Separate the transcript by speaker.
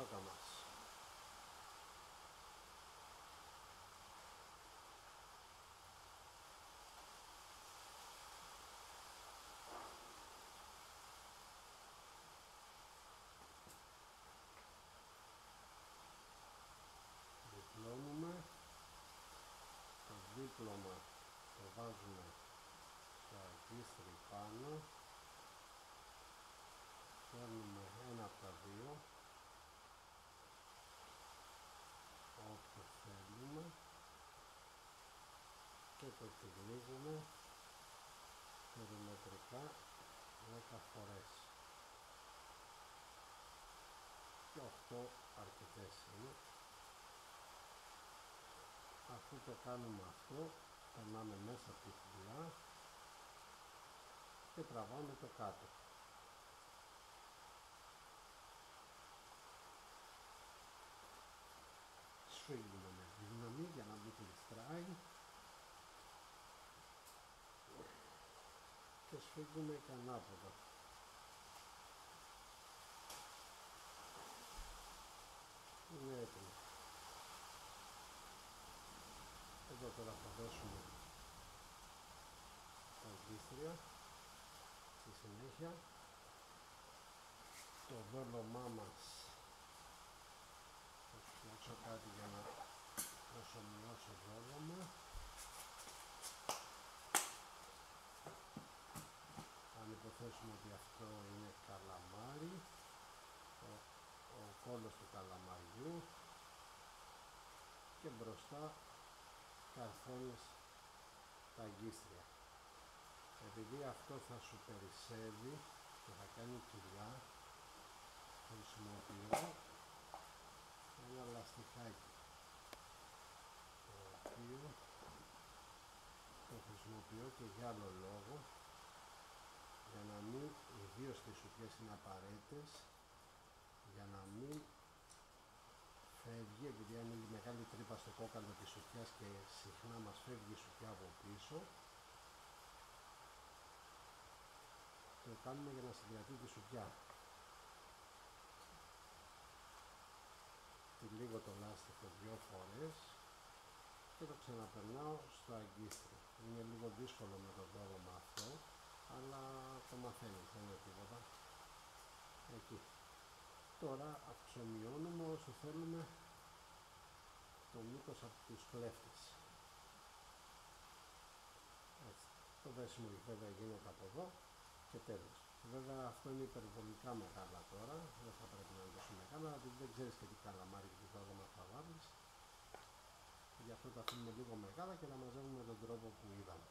Speaker 1: κατσόκα μας. Διπλώνουμε, το δίπλωμα το βάζουμε στο αγκίστρι πάνω, παίρνουμε ένα από τα δύο όπου θέλουμε και το τυλίγουμε περιμετρικά 10 φορές και 8 αρκετές είναι. Αφού το κάνουμε αυτό, περνάμε μέσα από τη φυλιά και τραβάμε το κάτω. Σφίγγουμε με δύναμη για να μην κλειστράει και σφίγγουμε και ανάποδα. Είναι έτοιμο. Εδώ τώρα θα δώσουμε τα αγκίστρια στη συνέχεια. Το δόλωμά μας θα φτιάξω κάτι για να προσωμιώσω δόλωμα. Αν υποθέσουμε ότι αυτό είναι καλαμάρι, ο κόλλος του καλαμαριού και μπροστά καρφώνεις τα αγκίστρια. Επειδή αυτό θα σου περισσεύει και θα κάνει κοιλιά, χρησιμοποιώ ένα λαστιχάκι, το οποίο το χρησιμοποιώ και για άλλο λόγο, για να μην, ιδίως στις σουτιές είναι απαραίτητες, για να μην φεύγει, επειδή ανοίγει μεγάλη τρύπα στο κόκαλο της σουτιάς και συχνά μας φεύγει η σουτιά από πίσω, το κάνουμε για να συγκρατεί τη σουτιά. Τυλίγω το λάστιχο 2 φορές και το ξαναπερνάω στο αγκίστρι. Είναι λίγο δύσκολο με το δόλωμα αυτό, αλλά το μαθαίνεις, δεν είναι τίποτα. Εκεί. Τώρα αυξομειώνουμε όσο θέλουμε το μήκος από τους κλέφτες. Έτσι. Το δέσιμο βέβαια γίνεται από εδώ και τέλος. Βέβαια αυτό είναι υπερβολικά μεγάλα τώρα, δεν θα πρέπει να είναι τόσο μεγάλα, γιατί δεν ξέρεις και τι καλαμάρι και τι δόλωμα θα βάλεις. Γι' αυτό τα αφήνουμε λίγο μεγάλα και τα μαζεύουμε με τον τρόπο που είδαμε.